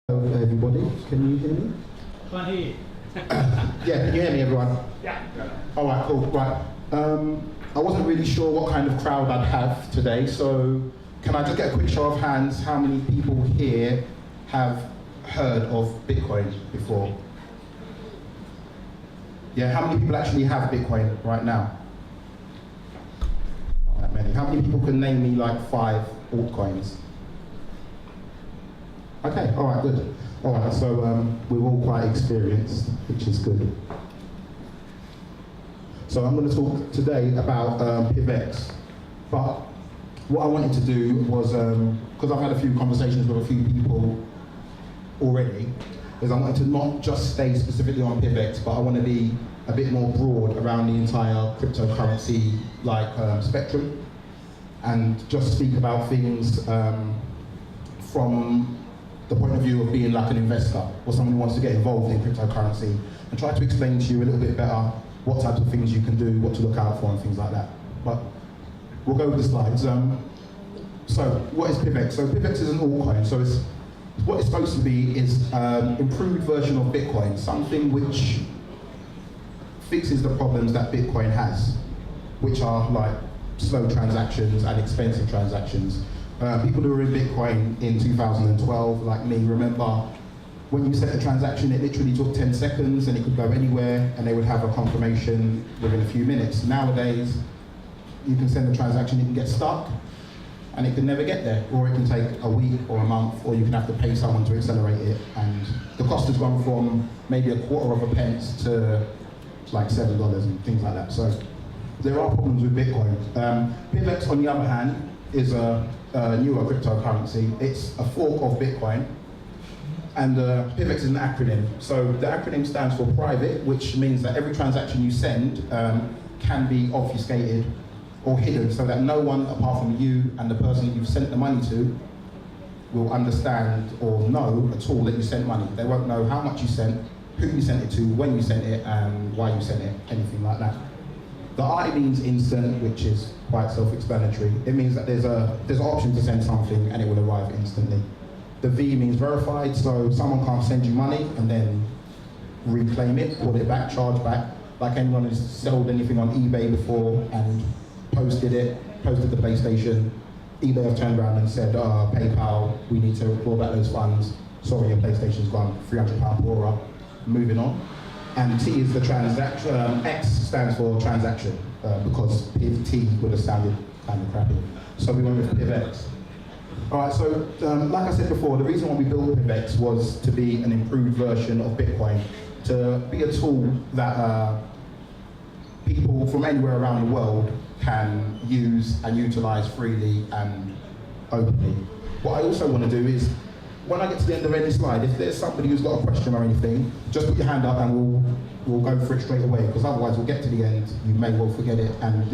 Hello everybody, can you hear me? Can't hear you. Yeah, can you hear me everyone? Yeah. Alright, cool, right. I wasn't really sure what kind of crowd I'd have today, so can I just get a quick show of hands how many people here have heard of Bitcoin before? Yeah, how many people actually have Bitcoin right now? Not that many. How many people can name me like 5 altcoins? Okay, alright, good. Alright, so we're all quite experienced, which is good. So I'm going to talk today about PIVX, but what I wanted to do was, because I've had a few conversations with a few people already, is I wanted to not just stay specifically on PIVX, but I want to be a bit more broad around the entire cryptocurrency spectrum, and just speak about things from the point of view of being like an investor or someone who wants to get involved in cryptocurrency, and try to explain to you a little bit better what types of things you can do, what to look out for and things like that. But we'll go with the slides. So what is PIVX? So PIVX is an altcoin. So what it's supposed to be is improved version of Bitcoin, something which fixes the problems that Bitcoin has, which are like slow transactions and expensive transactions. People who were in Bitcoin in 2012, like me, remember when you set a transaction, it literally took 10 seconds and it could go anywhere, and they would have a confirmation within a few minutes. Nowadays, you can send a transaction, it can get stuck, and it can never get there, or it can take a week or a month, or you can have to pay someone to accelerate it, and the cost has gone from maybe a quarter of a pence to like $7 and things like that. So there are problems with Bitcoin. PIVX, on the other hand, is a newer cryptocurrency. It's a fork of Bitcoin, and PIVX is an acronym. So the acronym stands for private, which means that every transaction you send can be obfuscated or hidden, so that no one apart from you and the person you've sent the money to will understand or know at all that you sent money. They won't know how much you sent, who you sent it to, when you sent it, and why you sent it, anything like that. The I means instant, which is quite self-explanatory. It means that there's an option to send something and it will arrive instantly. The V means verified, so someone can't send you money and then reclaim it, put it back, charge back. Like anyone who's sold anything on eBay before and posted the PlayStation, eBay have turned around and said, PayPal, we need to claw back those funds. Sorry, your PlayStation's gone, £300 poorer, moving on. And T is the transaction, X stands for transaction, because T would have sounded kind of crappy. So we went with PIVX. All right, so like I said before, the reason why we built PIVX was to be an improved version of Bitcoin, to be a tool that people from anywhere around the world can use and utilize freely and openly. What I also want to do is, when I get to the end of any slide, if there's somebody who's got a question or anything, just put your hand up and we'll go for it straight away, because otherwise we'll get to the end, you may well forget it, and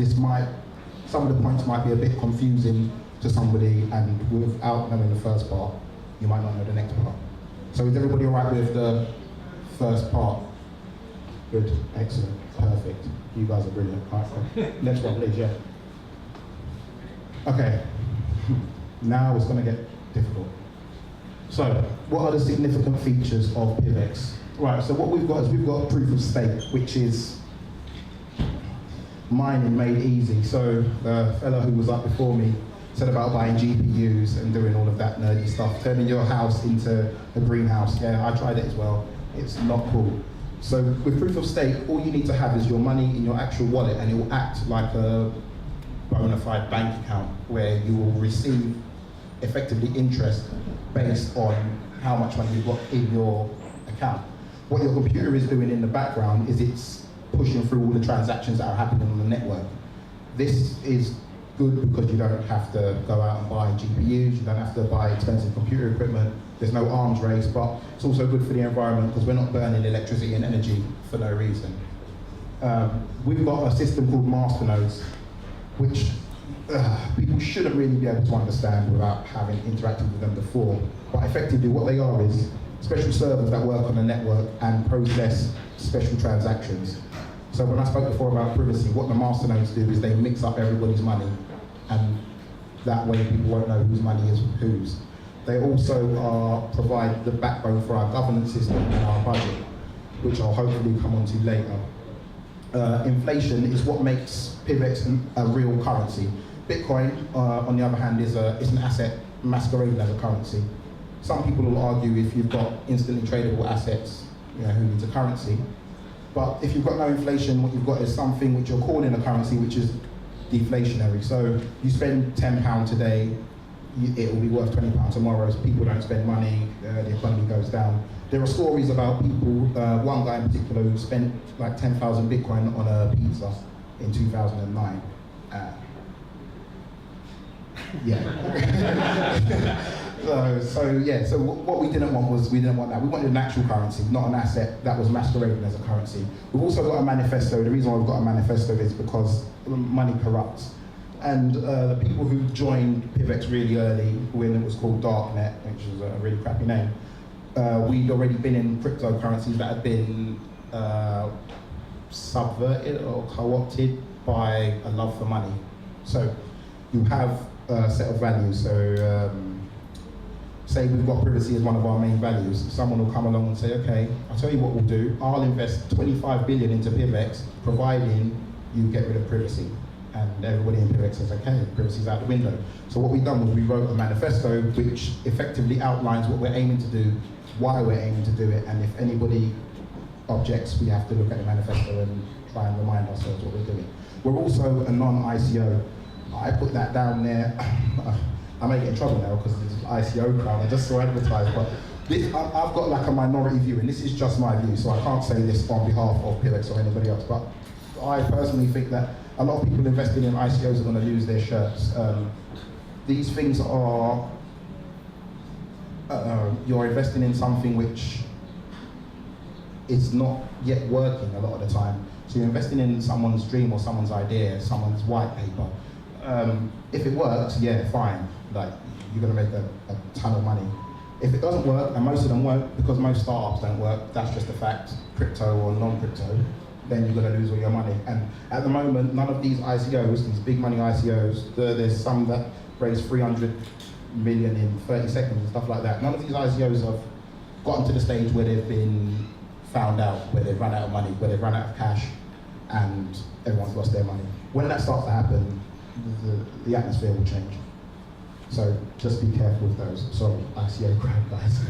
some of the points might be a bit confusing to somebody, and without knowing the first part, you might not know the next part. So is everybody all right with the first part? Good, excellent, perfect. You guys are brilliant. All right, next one, please, yeah. Okay, now it's going to get difficult. So, what are the significant features of PIVX? Right, so what we've got is proof of stake, which is mining made easy. So the fellow who was up before me said about buying GPUs and doing all of that nerdy stuff, turning your house into a greenhouse. Yeah, I tried it as well. It's not cool. So with proof of stake, all you need to have is your money in your actual wallet, and it will act like a bona fide bank account where you will receive effectively interest based on how much money you've got in your account. What your computer is doing in the background is it's pushing through all the transactions that are happening on the network. This is good because you don't have to go out and buy GPUs, you don't have to buy expensive computer equipment, there's no arms race, but it's also good for the environment because we're not burning electricity and energy for no reason. We've got a system called masternodes, which people shouldn't really be able to understand without having interacted with them before. But effectively what they are is special servers that work on the network and process special transactions. So when I spoke before about privacy, what the masternodes do is they mix up everybody's money, and that way people won't know whose money is whose. They also provide the backbone for our governance system and our budget, which I'll hopefully come on to later. Inflation is what makes PIVX a real currency. Bitcoin, on the other hand, is an asset masquerading as a currency. Some people will argue if you've got instantly tradable assets, who needs a currency? But if you've got no inflation, what you've got is something which you're calling a currency, which is deflationary. So you spend £10 today, it will be worth £20 tomorrow. So people don't spend money, the economy goes down. There are stories about people, one guy in particular who spent like 10,000 Bitcoin on a pizza in 2009. So what we didn't want that. We wanted an actual currency, not an asset that was masquerading as a currency. We've also got a manifesto. The reason why we've got a manifesto is because money corrupts. And the people who joined PIVX really early, when it was called Darknet, which is a really crappy name, we'd already been in cryptocurrencies that had been subverted or co-opted by a love for money. So you have a set of values. So say we've got privacy as one of our main values. Someone will come along and say, okay, I'll tell you what we'll do. I'll invest 25 billion into PIVX, providing you get rid of privacy. And everybody in PIVX says, okay, privacy's out the window. So what we've done was we wrote a manifesto which effectively outlines what we're aiming to do, why we're aiming to do it, and if anybody objects, we have to look at the manifesto and try and remind ourselves what we're doing. We're also a non-ICO. I put that down there. I may get in trouble now because this is ICO crowd, I just saw advertised, but I've got like a minority view, and this is just my view, so I can't say this on behalf of PIVX or anybody else, but I personally think that a lot of people investing in ICOs are going to lose their shirts. These things are, you're investing in something which is not yet working a lot of the time. So you're investing in someone's dream or someone's idea, someone's white paper. If it works, yeah, fine. Like, you're going to make a ton of money. If it doesn't work, and most of them won't, because most startups don't work, that's just a fact, crypto or non-crypto, then you're going to lose all your money. And at the moment, none of these ICOs, these big money ICOs, there's some that raise 300 million in 30 seconds and stuff like that. None of these ICOs have gotten to the stage where they've been found out, where they've run out of money, where they've run out of cash, and everyone's lost their money. When that starts to happen, the atmosphere will change. So just be careful with those. Sorry, ICO crowd, guys.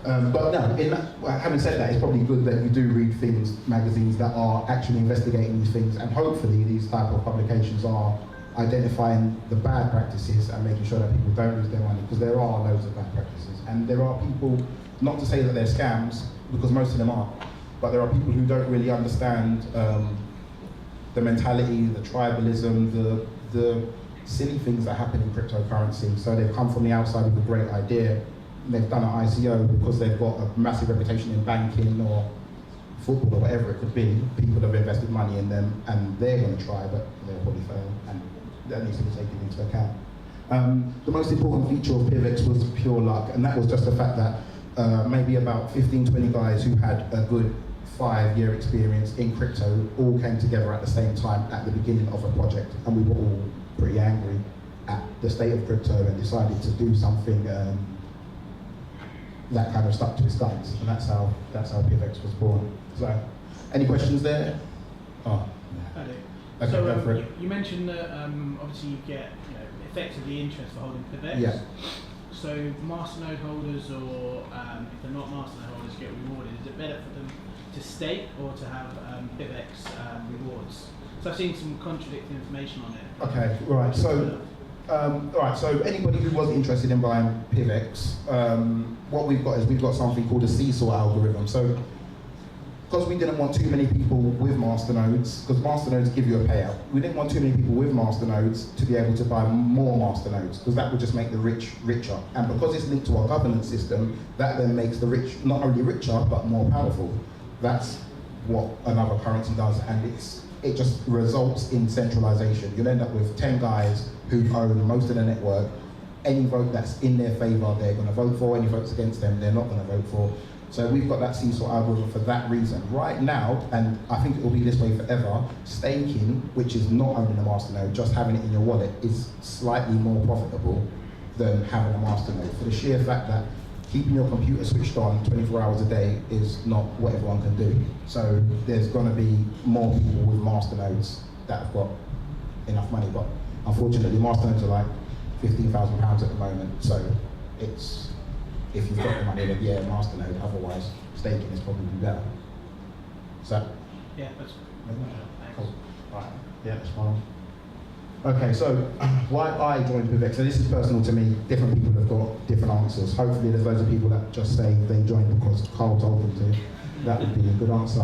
But no, having said that, it's probably good that you do read things, magazines that are actually investigating these things, and hopefully these type of publications are identifying the bad practices and making sure that people don't lose their money, because there are loads of bad practices. And there are people, not to say that they're scams, because most of them are, but there are people who don't really understand the mentality, the tribalism, the silly things that happen in cryptocurrency. So they've come from the outside with a great idea, and they've done an ICO because they've got a massive reputation in banking or football or whatever it could be. People have invested money in them and they're going to try, but they'll probably fail, and that needs to be taken into account. The most important feature of PIVX was pure luck, and that was just the fact that maybe about 15, 20 guys who had a good 5-year experience in crypto all came together at the same time at the beginning of a project, and we were all pretty angry at the state of crypto and decided to do something that kind of stuck to its guns, and that's how PIVX was born. So, any questions there? Oh, I do. okay, So go for it. you mentioned that obviously you get effectively interest for holding PIVX. Yeah. So masternode holders, or if they're not masternode holders, get rewarded. Is it better for them to stake or to have PIVX rewards? So I've seen some contradicting information on it. Okay, right. So, So anybody who was interested in buying PIVX, what we've got something called a seesaw algorithm. So, because we didn't want too many people with masternodes, because masternodes give you a payout, we didn't want too many people with masternodes to be able to buy more masternodes, because that would just make the rich richer. And because it's linked to our governance system, that then makes the rich not only richer but more powerful. That's what another currency does, and it just results in centralization. You'll end up with 10 guys who own most of the network. Any vote that's in their favor, they're going to vote for. Any votes against them, they're not going to vote for. So we've got that seesaw algorithm for that reason. Right now, and I think it will be this way forever, staking, which is not owning a masternode, just having it in your wallet, is slightly more profitable than having a masternode, for the sheer fact that keeping your computer switched on 24 hours a day is not what everyone can do. So there's going to be more people with masternodes that have got enough money, but unfortunately masternodes are like £15,000 at the moment, so it's, if you've got the money, then yeah, masternode, otherwise staking is probably better. So? Yeah, that's cool. Right. Yeah, that's fine. Okay, so why I joined PIVX, so this is personal to me, different people have got different answers. Hopefully there's loads of people that just say they joined because Carl told them to. That would be a good answer.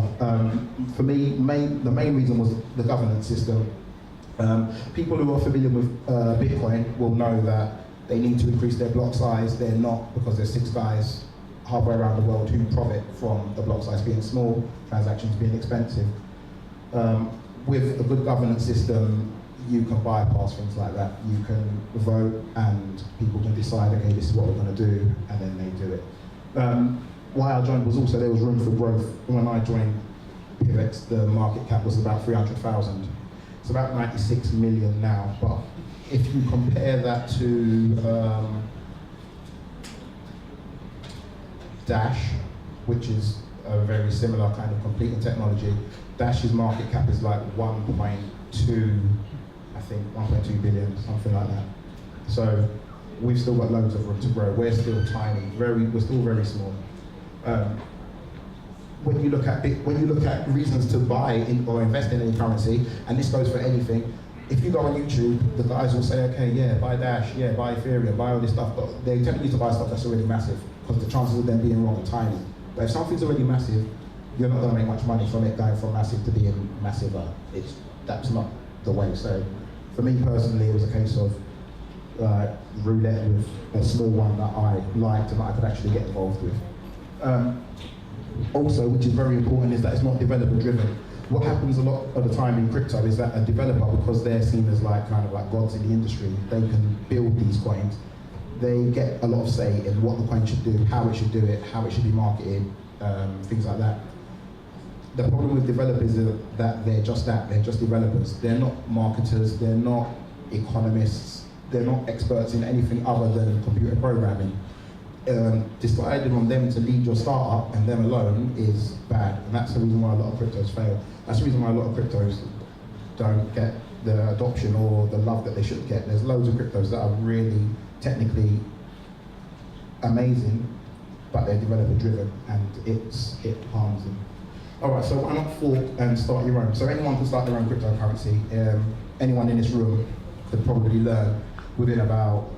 For me, the main reason was the governance system. People who are familiar with Bitcoin will know that they need to increase their block size. They're not, because there's 6 guys halfway around the world who profit from the block size being small, transactions being expensive. With a good governance system, you can bypass things like that. You can vote and people can decide, okay, this is what we're going to do, and then they do it. Why I joined was also there was room for growth. When I joined PIVX, the market cap was about 300,000. It's about 96 million now, but if you compare that to Dash, which is a very similar kind of competing technology, Dash's market cap is like 1.2, I think 1.2 billion, something like that. So we've still got loads of room to grow. We're still tiny, we're still very small. When you look at reasons to buy in or invest in any currency, and this goes for anything, if you go on YouTube, the guys will say, okay, yeah, buy Dash, yeah, buy Ethereum, buy all this stuff, but they tend you to buy stuff that's already massive, because the chances of them being wrong are tiny. But if something's already massive, you're not going to make much money from it going from massive to being massiver. That's not the way. So for me personally, it was a case of roulette with a small one that I liked and that I could actually get involved with. Also, which is very important, is that it's not developer driven. What happens a lot of the time in crypto is that a developer, because they're seen as like kind of like gods in the industry, they can build these coins. They get a lot of say in what the coin should do, how it should do it, how it should be marketed, things like that. The problem with developers is that they're just developers. They're not marketers, they're not economists, they're not experts in anything other than computer programming. Deciding on them to lead your startup and them alone is bad, and that's the reason why a lot of cryptos fail. That's the reason why a lot of cryptos don't get the adoption or the love that they should get. There's loads of cryptos that are really technically amazing, but they're developer driven, and it harms them. All right, so why not fork and start your own? So anyone can start their own cryptocurrency. Anyone in this room could probably learn within about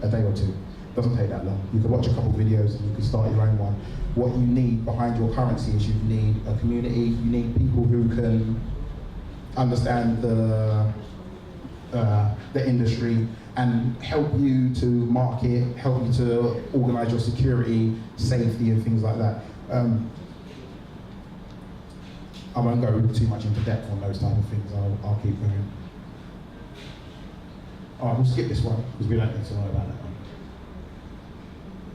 a day or two. Doesn't take that long. You can watch a couple of videos and you can start your own one. What you need behind your currency is you need a community, you need people who can understand the industry and help you to market, help you to organize your security, safety and things like that. I won't go too much into depth on those type of things, I'll keep going. Alright, we'll skip this one because we don't need to know about that one.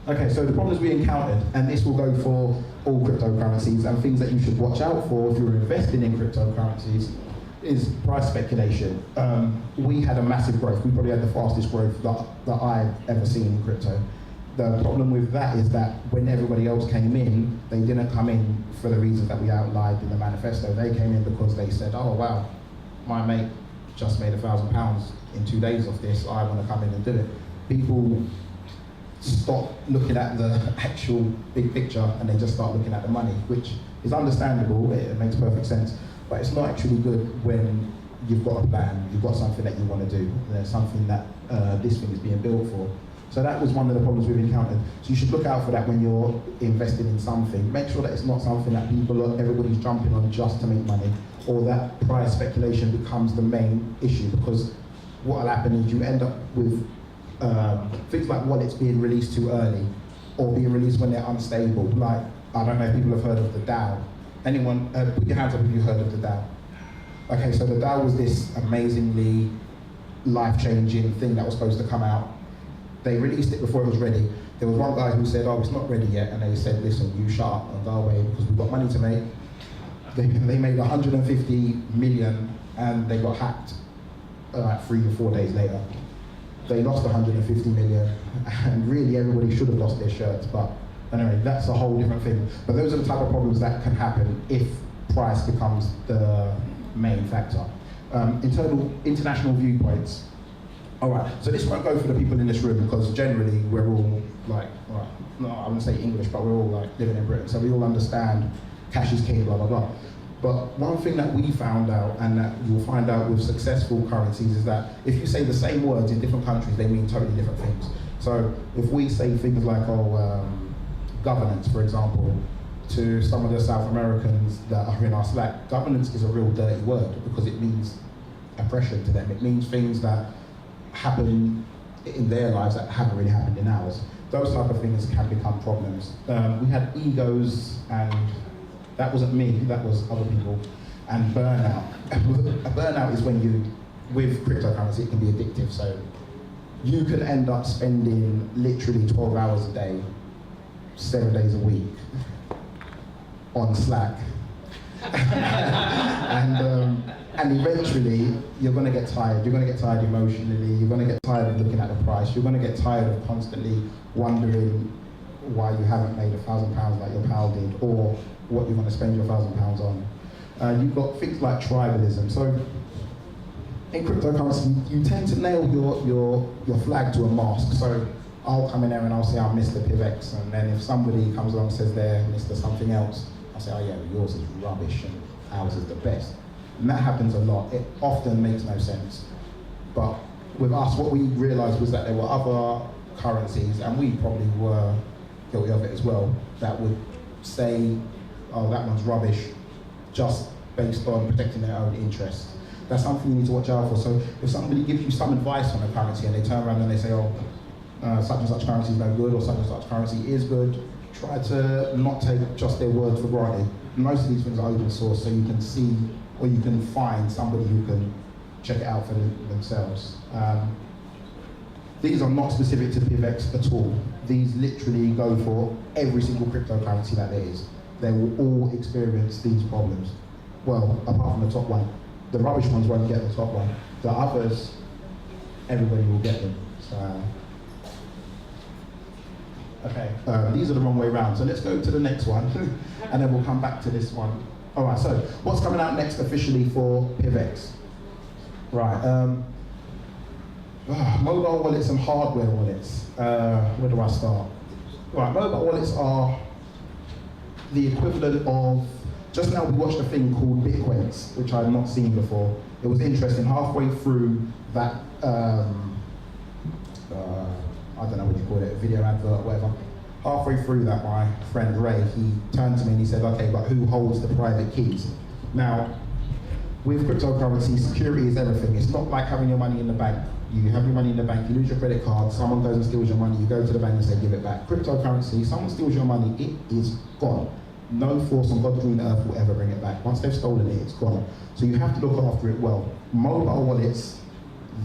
Okay, so the problems we encountered, and this will go for all cryptocurrencies and things that you should watch out for if you're investing in cryptocurrencies, is price speculation. We had a massive growth. We probably had the fastest growth that I've ever seen in crypto. The problem with that is that when everybody else came in, they didn't come in for the reasons that we outlined in the manifesto. They came in because they said, oh wow, my mate just made £1,000 in 2 days off this, I want to come in and do it. People stop looking at the actual big picture and they just start looking at the money, which is understandable, it makes perfect sense, but it's not actually good when you've got a plan, you've got something that you want to do, there's something that this thing is being built for. So that was one of the problems we've encountered. So you should look out for that when you're investing in something. Make sure that it's not something that everybody's jumping on just to make money, or that price speculation becomes the main issue, because what will happen is you end up with things like wallets being released too early, or being released when they're unstable. Like, I don't know if people have heard of the DAO. Anyone, put your hands up if you've heard of the DAO. Okay, so the DAO was this amazingly life-changing thing that was supposed to come out. They released it before it was ready. There was one guy who said, oh, it's not ready yet, and they said, listen, you shut up and go away because we've got money to make. They made 150 million and they got hacked like 3 or 4 days later. They lost 150 million, and really everybody should have lost their shirts. But anyway, that's a whole different thing. But those are the type of problems that can happen if price becomes the main factor. International viewpoints. All right, so this won't go for the people in this room because generally we're all like, well, no, I wouldn't say English, but we're all like living in Britain, so we all understand cash is king, blah, blah, blah. But one thing that we found out, and that you'll find out with successful currencies, is that if you say the same words in different countries, they mean totally different things. So if we say things like, governance, for example, to some of the South Americans that are in our Slack, governance is a real dirty word because it means oppression to them. It means things that happen in their lives that haven't really happened in ours. Those type of things can become problems. We had egos, and that wasn't me, that was other people, and burnout. A burnout is when you, with cryptocurrency, it can be addictive. So you can end up spending literally 12 hours a day, 7 days a week on Slack. And eventually, you're going to get tired. You're going to get tired emotionally. You're going to get tired of looking at the price. You're going to get tired of constantly wondering why you haven't made £1,000 like your pal did, or what you're going to spend your £1,000 on. You've got things like tribalism. So in cryptocurrency, you tend to nail your flag to a mast. So I'll come in there and I'll say I'm Mr. PIVX, and then if somebody comes along and says they're Mr. something else, I'll say, oh yeah, well, yours is rubbish and ours is the best. And that happens a lot. It often makes no sense. But with us, what we realized was that there were other currencies, and we probably were guilty of it as well, that would say, oh, that one's rubbish, just based on protecting their own interests. That's something you need to watch out for. So if somebody gives you some advice on a currency and they turn around and they say, oh, such and such currency is no good, or such and such currency is good, try to not take just their word for granted. Most of these things are open source, so you can see, or you can find somebody who can check it out for themselves. These are not specific to PIVX at all. These literally go for every single cryptocurrency that there is. They will all experience these problems. Well, apart from the top one. The rubbish ones won't get the top one. The others, everybody will get them. So, okay, these are the wrong way around. So let's go to the next one, and then we'll come back to this one. All right, so what's coming out next officially for PIVX? Right, mobile wallets and hardware wallets. Where do I start? Right, mobile wallets are the equivalent of, just now we watched a thing called Bitcoins, which I had not seen before. It was interesting. Halfway through that, I don't know what you call it, video advert or whatever. Halfway through that, my friend Ray, he turned to me and he said, okay, but who holds the private keys? Now, with cryptocurrency, security is everything. It's not like having your money in the bank. You have your money in the bank, you lose your credit card, someone goes and steals your money, you go to the bank and say, give it back. Cryptocurrency, someone steals your money, it is gone. No force on God's green earth will ever bring it back. Once they've stolen it, it's gone. So you have to look after it well. Mobile wallets,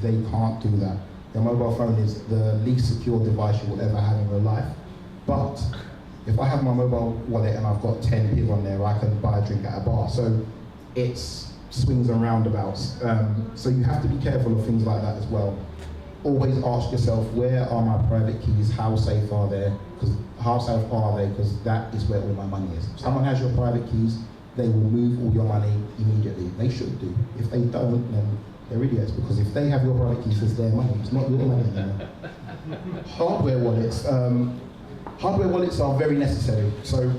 they can't do that. Your mobile phone is the least secure device you will ever have in your life. But if I have my mobile wallet and I've got 10 PIV on there, I can buy a drink at a bar. So it's swings and roundabouts. So you have to be careful of things like that as well. Always ask yourself, where are my private keys? How safe are they? Because that is where all my money is. If someone has your private keys, they will move all your money immediately. They should do. If they don't, then they're idiots, because if they have your private keys, it's their money. It's not your money anymore. Hardware wallets. Hardware wallets are very necessary. So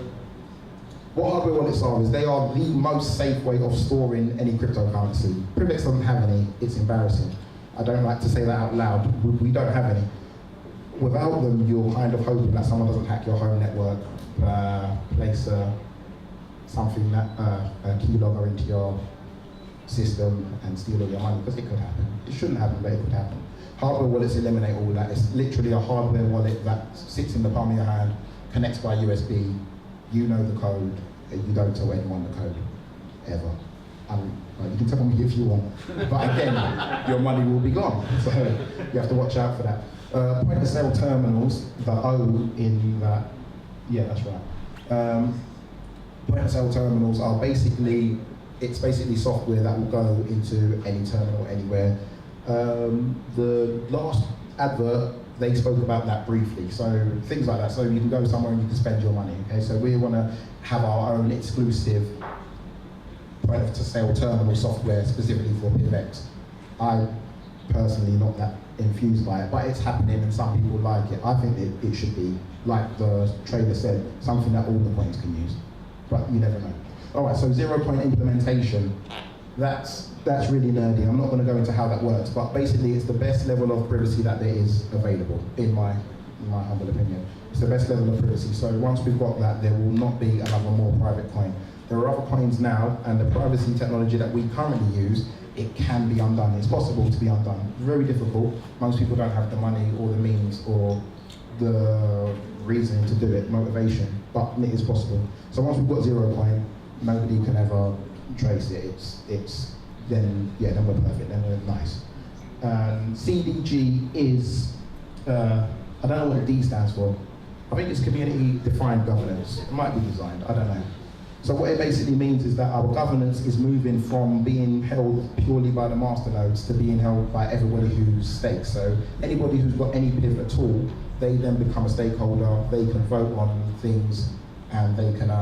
what hardware wallets are is they are the most safe way of storing any cryptocurrency. PIVX doesn't have any. It's embarrassing. I don't like to say that out loud. We don't have any. Without them, you're kind of hoping that someone doesn't hack your home network, place something that a keylogger into your system and steal all your money, because it could happen. It shouldn't happen, but it could happen. Hardware wallets eliminate all that. It's literally a hardware wallet that sits in the palm of your hand, connects by USB. You know the code. You don't tell anyone the code, ever. You can tell me if you want, but again, your money will be gone. So you have to watch out for that. Point of sale terminals, the O in that, yeah, that's right. Point of sale terminals are basically, it's basically software that will go into any terminal anywhere. The last advert, they spoke about that briefly. So things like that. So you can go somewhere and you can spend your money. Okay. So we want to have our own exclusive point of sale terminal software specifically for PIVX. I personally not that infused by it, but it's happening and some people like it. I think it should be, like the trader said, something that all the coins can use, but you never know. All right, so 0-point implementation, that's really nerdy. I'm not going to go into how that works, but basically it's the best level of privacy that there is available, in my humble opinion. It's the best level of privacy. So once we've got that, there will not be another more private coin. There are other coins now, and the privacy technology that we currently use, it can be undone. It's possible to be undone. It's very difficult. Most people don't have the money or the means or the reason to do it, motivation, but it is possible. So once we've got 0 coin, nobody can ever trace it. Then we're perfect, then we're nice. CDG is, I don't know what the D stands for. I think it's community defined governance. It might be designed, I don't know. So what it basically means is that our governance is moving from being held purely by the masternodes to being held by everybody who stakes. So anybody who's got any PIV at all, they then become a stakeholder, they can vote on things, and they can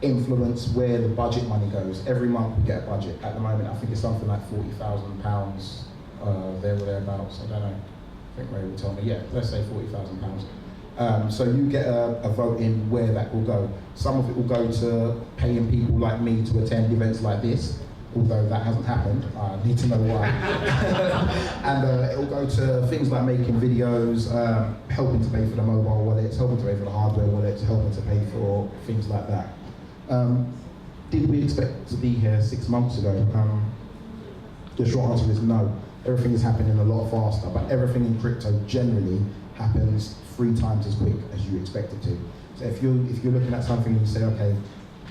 influence where the budget money goes. Every month we get a budget. At the moment, I think it's something like £40,000, there or thereabouts, I don't know. I think Ray will tell me, yeah, let's say £40,000. So you get a vote in where that will go. Some of it will go to paying people like me to attend events like this, although that hasn't happened. I need to know why. And it will go to things like making videos, helping to pay for the mobile wallets, helping to pay for the hardware wallets, helping to pay for things like that. Did we expect to be here 6 months ago? The short answer is no. Everything is happening a lot faster, but everything in crypto generally happens 3 times as quick as you expect it to. So if you're looking at something and you say, okay,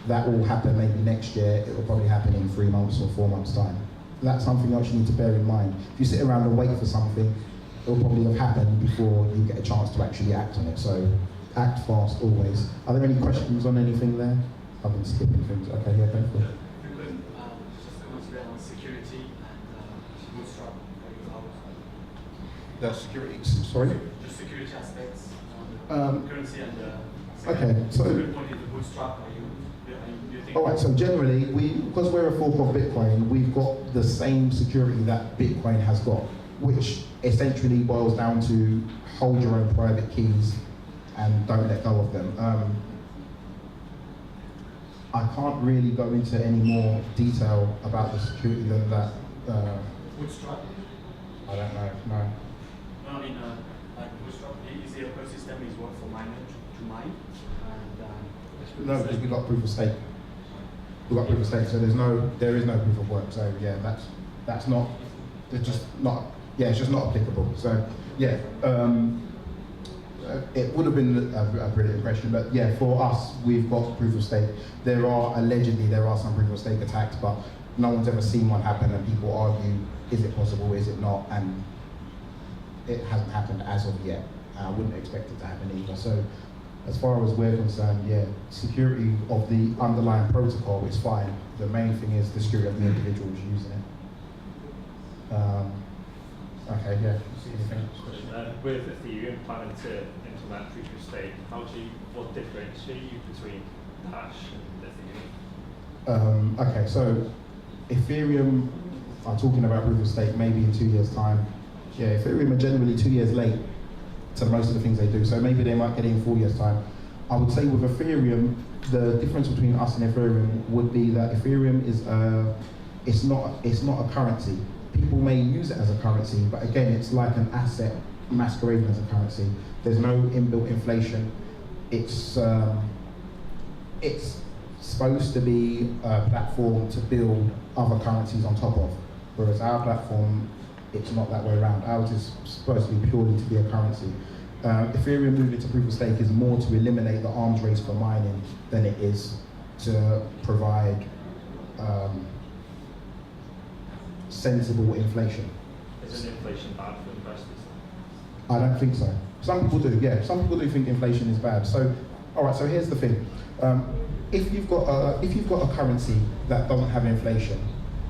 that will happen maybe next year, it will probably happen in 3 months or 4 months' time. That's something else you need to bear in mind. If you sit around and wait for something, it will probably have happened before you get a chance to actually act on it. So act fast always. Are there any questions on anything there? I've been skipping things. Okay, yeah, go for it. Just to consider on security and bootstrap. The security, sorry? Just security aspects on the currency and the okay, so good point is the bootstrap. You think? All right, so generally, because we're a fork of Bitcoin, we've got the same security that Bitcoin has got, which essentially boils down to hold your own private keys and don't let go of them. I can't really go into any more detail about the security than that. Bootstrap? I don't know, no. No, I mean, like Bootstrap is the ecosystem is what for miners to mine. And, No, because we got proof of stake. We got proof of stake, so there is no proof of work. So yeah, that's not. It's just not. Yeah, it's just not applicable. So yeah, it would have been a brilliant question, but yeah, for us, we've got proof of stake. There are some proof of stake attacks, but no one's ever seen one happen, and people argue, is it possible, is it not? And it hasn't happened as of yet. I wouldn't expect it to happen either. So as far as we're concerned, yeah, security of the underlying protocol is fine. The main thing is the security of the individuals using it. Okay, yeah. With Ethereum planning to implement proof of stake, what differentiates you between Dash and Ethereum? Okay, so Ethereum are talking about proof of stake maybe in 2 years' time. Yeah, Ethereum are generally 2 years late to most of the things they do, so maybe they might get it in 4 years' time. I would say with Ethereum, the difference between us and Ethereum would be that Ethereum is it's not a currency. People may use it as a currency, but again, it's like an asset masquerading as a currency. There's no inbuilt inflation. It's supposed to be a platform to build other currencies on top of, whereas our platform, it's not that way around. Ours is supposed to be purely to be a currency. Ethereum moving to proof of stake is more to eliminate the arms race for mining than it is to provide sensible inflation. Isn't inflation bad for investors? I don't think so. Some people do, yeah. Some people do think inflation is bad. So, all right. So here's the thing: if you've got a currency that doesn't have inflation,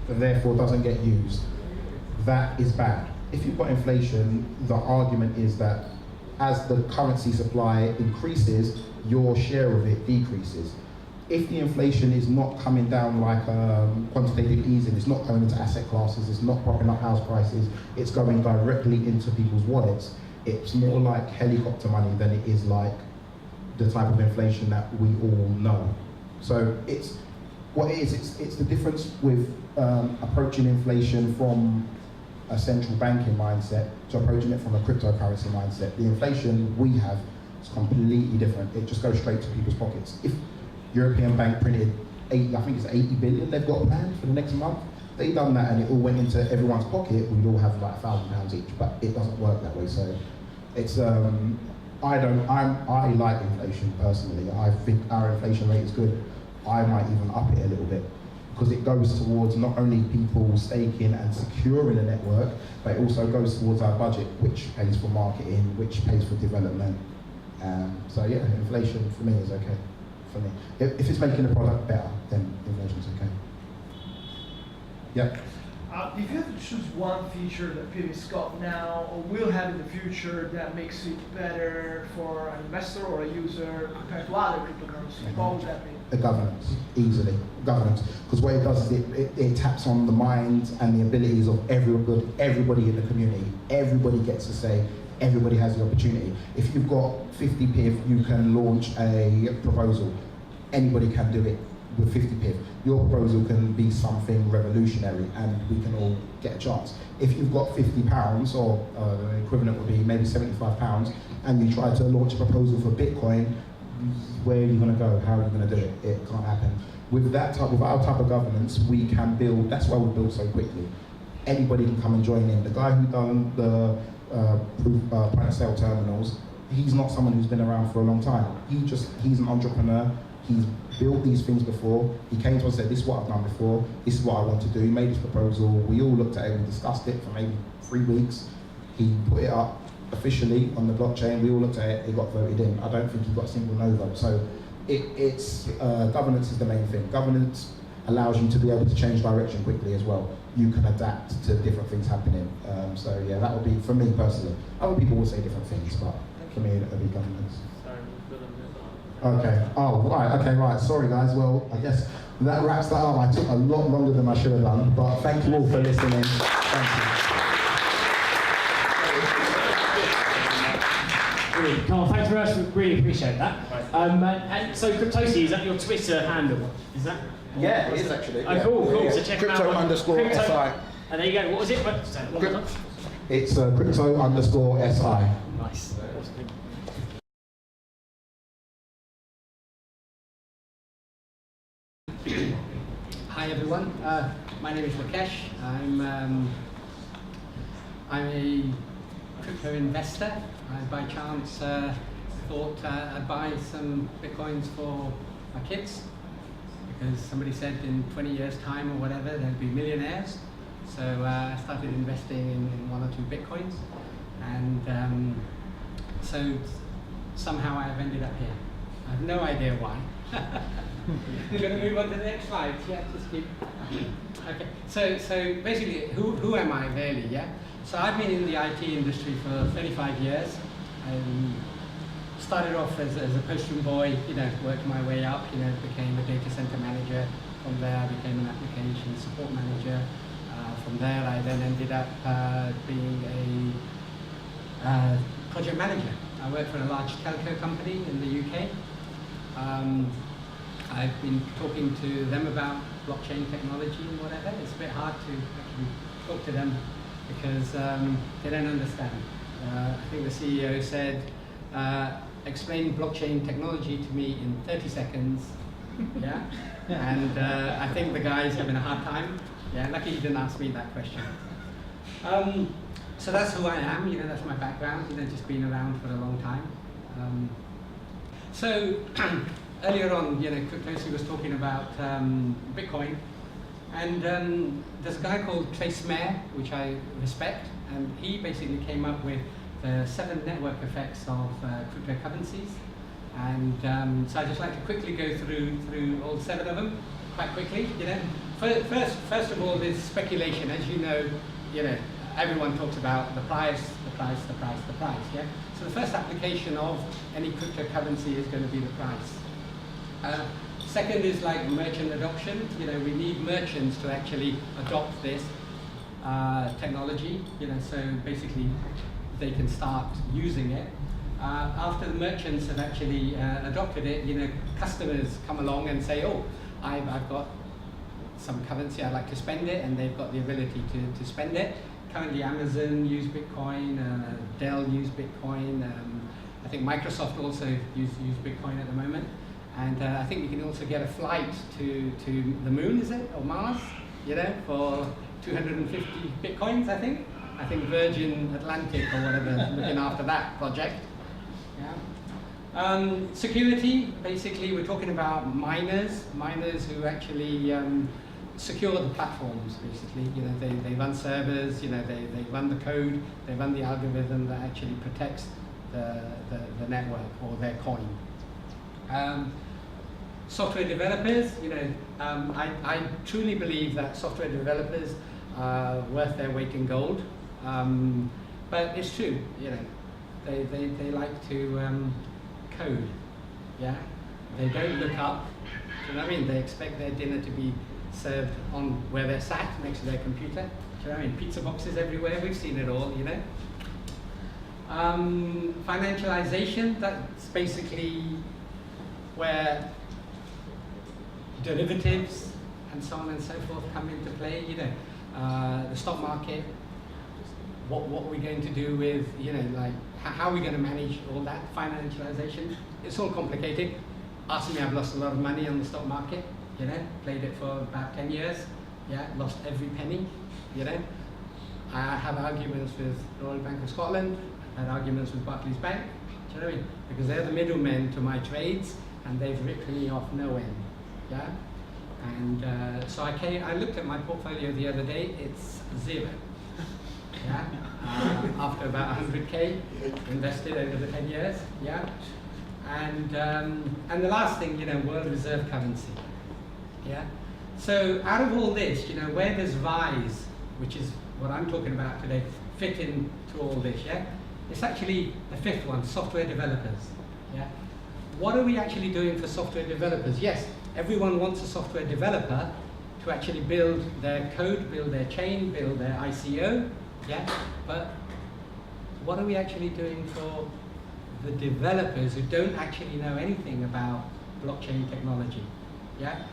and therefore doesn't get used, that is bad. if you've got inflation, the argument is that as the currency supply increases, your share of it decreases. If the inflation is not coming down like quantitative easing, it's not going into asset classes, it's not propping up house prices, it's going directly into people's wallets, it's more like helicopter money than it is like the type of inflation that we all know. So it's what it is, it's the difference with approaching inflation from a central banking mindset to approaching it from a cryptocurrency mindset. The inflation we have is completely different. It just goes straight to people's pockets. If European Bank printed I think it's 80 billion they've got planned for the next month, they done that and it all went into everyone's pocket, we'd all have like £1,000 each, but it doesn't work that way. So it's I like inflation personally. I think our inflation rate is good. I might even up it a little bit, because it goes towards not only people staking and securing a network, but it also goes towards our budget, which pays for marketing, which pays for development. So yeah, inflation for me is okay. For me, if it's making the product better, then inflation's okay. Yeah. If you have to choose one feature that PIVX got now or will have in the future that makes it better for an investor or a user compared to other cryptocurrencies, what would that be? The governance, easily. Governance. Because what it does is it taps on the minds and the abilities of everybody in the community. Everybody gets to say, everybody has the opportunity. If you've got 50 PIV, you can launch a proposal. Anybody can do it with 50 PIV. Your proposal can be something revolutionary and we can all get a chance. If you've got £50, or the equivalent would be maybe £75, and you try to launch a proposal for Bitcoin, where are you going to go? How are you going to do it? It can't happen. With our type of governance, we can build. That's why we build so quickly. Anybody can come and join in. The guy who done the point of sale terminals, he's not someone who's been around for a long time. He's an entrepreneur. He's built these things before. He came to us and said, this is what I've done before. This is what I want to do. He made this proposal. We all looked at it. We discussed it for maybe 3 weeks. He put it up officially on the blockchain. We all looked at it. It got voted in. I don't think he got a single no vote. So it's governance is the main thing. Governance allows you to be able to change direction quickly as well. You can adapt to different things happening. So yeah, that would be, for me personally. Other people will say different things, but for me, it would be governance. Okay. Oh, right. Okay, right. Sorry, guys. Well, I guess that wraps that up. I took a lot longer than I should have done, but thank you all for listening. Thank you. Brilliant. Carl, thanks very much. We really appreciate that. And so, Cryptosi, is that your Twitter handle? Is that? Yeah, it is actually. Oh, cool. Yeah. So check them out. Crypto_SI. And there you go. What was it? It's crypto_SI. Nice. Hi everyone, my name is Rakesh. I'm a crypto investor. I by chance thought I'd buy some bitcoins for my kids, because somebody said in 20 years time or whatever there'd be millionaires. So I started investing in 1 or 2 bitcoins, and so somehow I've ended up here. I have no idea why. We're going to move on to the next slide. Yeah, just keep. Okay. So basically, who am I really? Yeah. So I've been in the IT industry for 35 years. I started off as a postroom boy. Worked my way up. Became a data center manager. From there, I became an application support manager. From there, I then ended up being a project manager. I worked for a large telco company in the UK. I've been talking to them about blockchain technology and whatever. It's a bit hard to actually talk to them because they don't understand. I think the CEO said, explain blockchain technology to me in 30 seconds. Yeah, and I think the guy's having a hard time. Yeah, lucky he didn't ask me that question. So that's who I am. That's my background. Just been around for a long time. So earlier on, Cryptosi was talking about Bitcoin, and there's a guy called Trace Mayer, which I respect, and he basically came up with the 7 network effects of cryptocurrencies. And so I'd just like to quickly go through all 7 of them quite quickly. First of all, there's speculation. As you know, everyone talks about the price, the price, the price, the price, yeah? So the first application of any cryptocurrency is going to be the price. Second is like merchant adoption. You know, we need merchants to actually adopt this technology, you know, so basically they can start using it. After the merchants have actually adopted it, you know, customers come along and say, oh, I've got some currency, I'd like to spend it, and they've got the ability to spend it. Currently Amazon use Bitcoin, Dell use Bitcoin, I think Microsoft also use Bitcoin at the moment. And I think you can also get a flight to the moon, is it, or Mars, you know, for 250 Bitcoins, I think. I think Virgin Atlantic or whatever is looking after that project. Yeah. Security, basically we're talking about miners who actually secure the platforms, basically. You know, they run servers, you know, they run the code, they run the algorithm that actually protects the network or their coin. Software developers, you know, I truly believe that software developers are worth their weight in gold. But it's true, you know, they like to code, yeah? They don't look up, do you know what I mean? They expect their dinner to be served on where they're sat, next to their computer. Do you know what I mean? Pizza boxes everywhere, we've seen it all, you know? Financialization, that's basically where derivatives and so on and so forth come into play, you know, the stock market, what are we going to do with, you know, like, how are we going to manage all that financialization? It's all complicated. Ask me, I've lost a lot of money on the stock market, you know, played it for about 10 years, yeah, lost every penny, you know. I have arguments with Royal Bank of Scotland, I had arguments with Barclays Bank, do you know what I mean? Because they're the middlemen to my trades, and they've ripped me off no end, yeah? And so I looked at my portfolio the other day, it's zero. Yeah, after about 100K invested over the 10 years, yeah. And the last thing, you know, world reserve currency, yeah. So out of all this, you know, where does VISE, which is what I'm talking about today, fit into all this, yeah? It's actually the fifth one, software developers, yeah. What are we actually doing for software developers? Yes, everyone wants a software developer to actually build their code, build their chain, build their ICO, yeah, but what are we actually doing for the developers who don't actually know anything about blockchain technology? Yeah,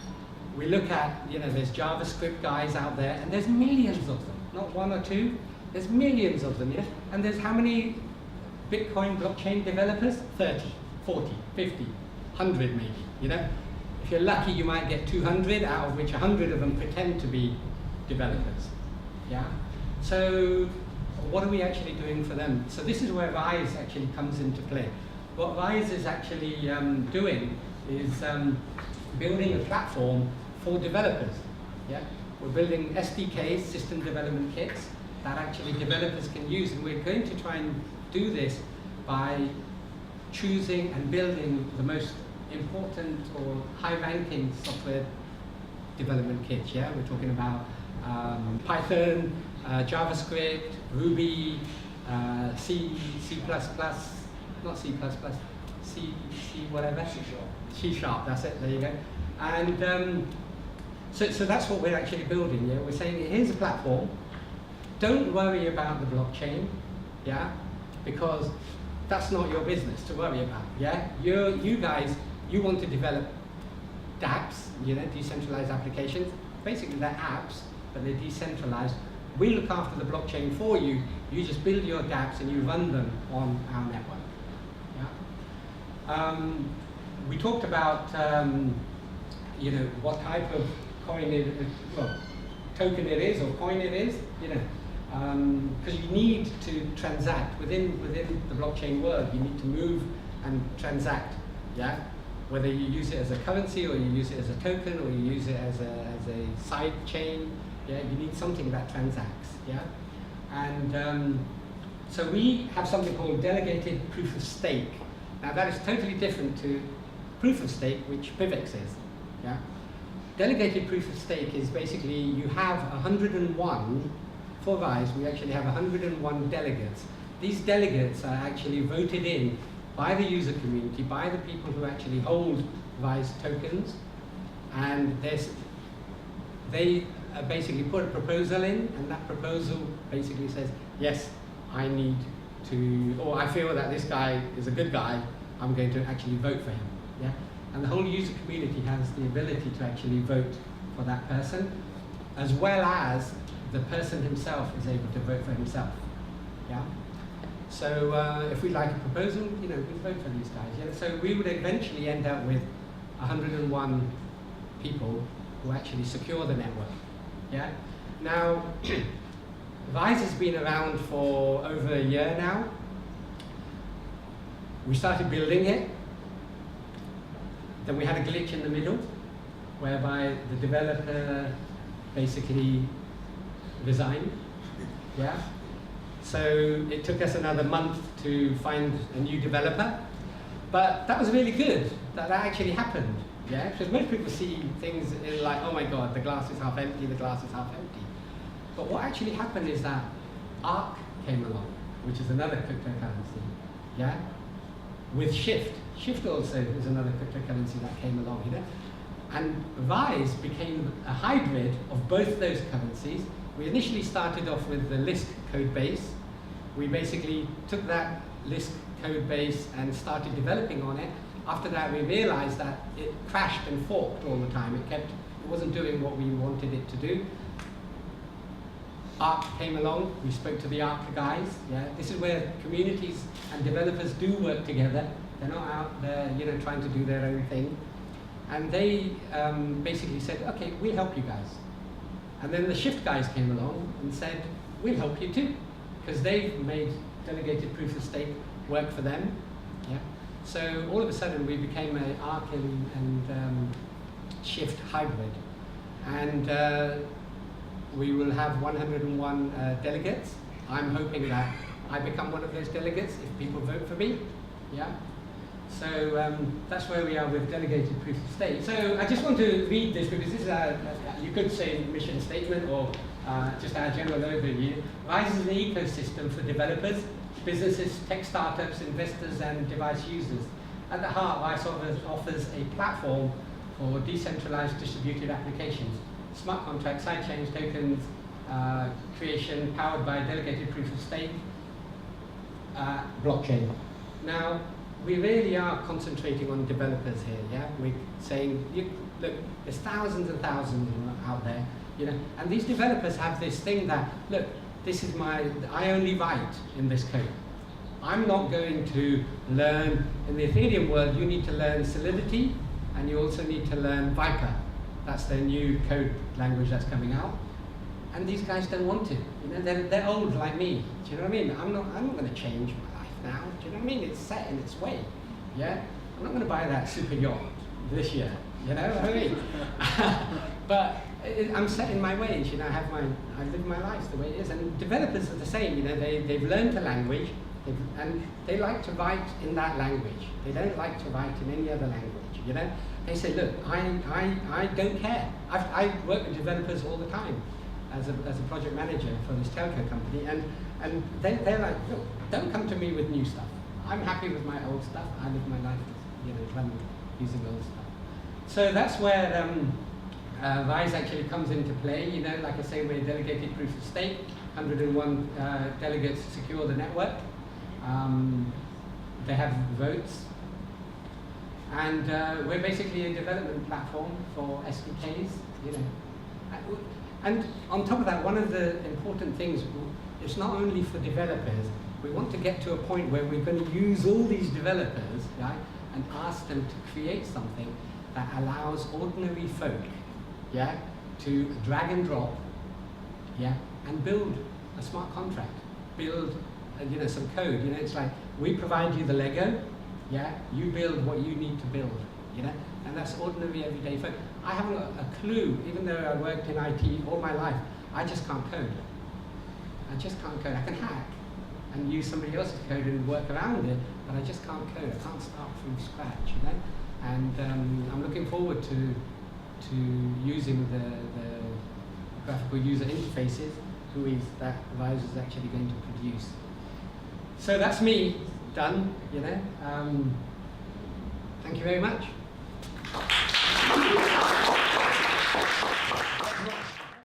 we look at, you know, there's JavaScript guys out there, and there's millions of them, not one or two, there's millions of them, yeah? And there's how many Bitcoin blockchain developers? 30, 40, 50, 100 maybe, you know? If you're lucky, you might get 200, out of which 100 of them pretend to be developers, yeah? So what are we actually doing for them? So this is where VISE actually comes into play. What VISE is actually doing is building a platform for developers. Yeah? We're building SDKs, system development kits, that actually developers can use, and we're going to try and do this by choosing and building the most important or high-ranking software development kits. Yeah? We're talking about Python, JavaScript, Ruby, C++, not C++, C whatever. C#, that's it, there you go. And so that's what we're actually building, yeah? We're saying, here's a platform, don't worry about the blockchain, yeah? Because that's not your business to worry about, yeah? You guys, you want to develop dApps, you know, decentralized applications. Basically they're apps, but they're decentralized. We look after the blockchain for you. You just build your dApps and you run them on our network. Yeah? We talked about you know, what type of coin it is, well, token it is or coin it is. You know, because you need to transact within the blockchain world. You need to move and transact. Yeah. Whether you use it as a currency or you use it as a token or you use it as a side chain. Yeah, you need something that transacts, yeah? And so we have something called delegated proof of stake. Now that is totally different to proof of stake, which PIVX is, yeah? Delegated proof of stake is basically you have 101 for VISE, we actually have 101 delegates. These delegates are actually voted in by the user community, by the people who actually hold VISE tokens, and they basically put a proposal in, and that proposal basically says, yes, I need to, or I feel that this guy is a good guy, I'm going to actually vote for him. Yeah? And the whole user community has the ability to actually vote for that person, as well as the person himself is able to vote for himself. Yeah? So if we like a proposal, we vote for these guys. Yeah? So we would eventually end up with 101 people who actually secure the network. Yeah? Now, VISE has been around for over a year now. We started building it. Then we had a glitch in the middle, whereby the developer basically resigned. Yeah? So it took us another month to find a new developer. But that was really good that actually happened. Yeah? Because most people see things in like, oh my God, the glass is half empty, the glass is half empty. But what actually happened is that ARC came along, which is another cryptocurrency. Yeah? With Shift. Shift also is another cryptocurrency that came along, And VISE became a hybrid of both those currencies. We initially started off with the Lisk code base. We basically took that Lisk code base and started developing on it. After that, we realized that it crashed and forked all the time. It wasn't doing what we wanted it to do. ARC came along, we spoke to the ARC guys. Yeah? This is where communities and developers do work together. They're not out there, trying to do their own thing. And they basically said, okay, we'll help you guys. And then the Shift guys came along and said, we'll help you too. Because they've made delegated proof of stake work for them. Yeah? So all of a sudden we became an ARC and Shift hybrid. And we will have 101 delegates. I'm hoping that I become one of those delegates if people vote for me. Yeah. So that's where we are with delegated proof of stake. So I just want to read this because this is you could say mission statement or just our general overview. VISE is an ecosystem for developers, businesses, tech startups, investors, and device users. At the heart, VISE offers a platform for decentralized distributed applications, smart contracts, sidechains, tokens, creation powered by delegated proof of stake, blockchain. Now, we really are concentrating on developers here, yeah? We're saying, look, there's thousands and thousands out there, and these developers have this thing that, look, this is I only write in this code. I'm not going to learn, in the Ethereum world, you need to learn Solidity, and you also need to learn Viper. That's their new code language that's coming out. And these guys don't want it. They're old like me. Do you know what I mean? I'm not going to change my life now. Do you know what I mean? It's set in its way. Yeah? I'm not going to buy that super yacht this year. You know what I mean? But I'm set in my ways. I live my life the way it is. And developers are the same. They've learned the language, and they like to write in that language. They don't like to write in any other language. They say, look, I don't care. I work with developers all the time as a project manager for this telco company, and they're like, look, don't come to me with new stuff. I'm happy with my old stuff. I live my life, using old stuff. So that's where VISE actually comes into play. Like I say, we're delegated proof of stake. 101 delegates secure the network. They have votes. And we're basically a development platform for SDKs, And on top of that, one of the important things, it's not only for developers. We want to get to a point where we're going to use all these developers, right, and ask them to create something that allows ordinary folk, yeah, to drag and drop, yeah, and build a smart contract, build, some code. It's like we provide you the Lego. Yeah, you build what you need to build, and that's ordinary everyday folk. I haven't got a clue, even though I worked in IT all my life, I just can't code. I just can't code. I can hack and use somebody else's code and work around it, but I just can't code. I can't start from scratch, And I'm looking forward to using the graphical user interfaces who is that advisor is actually going to produce. So that's me done, you know. Thank you very much.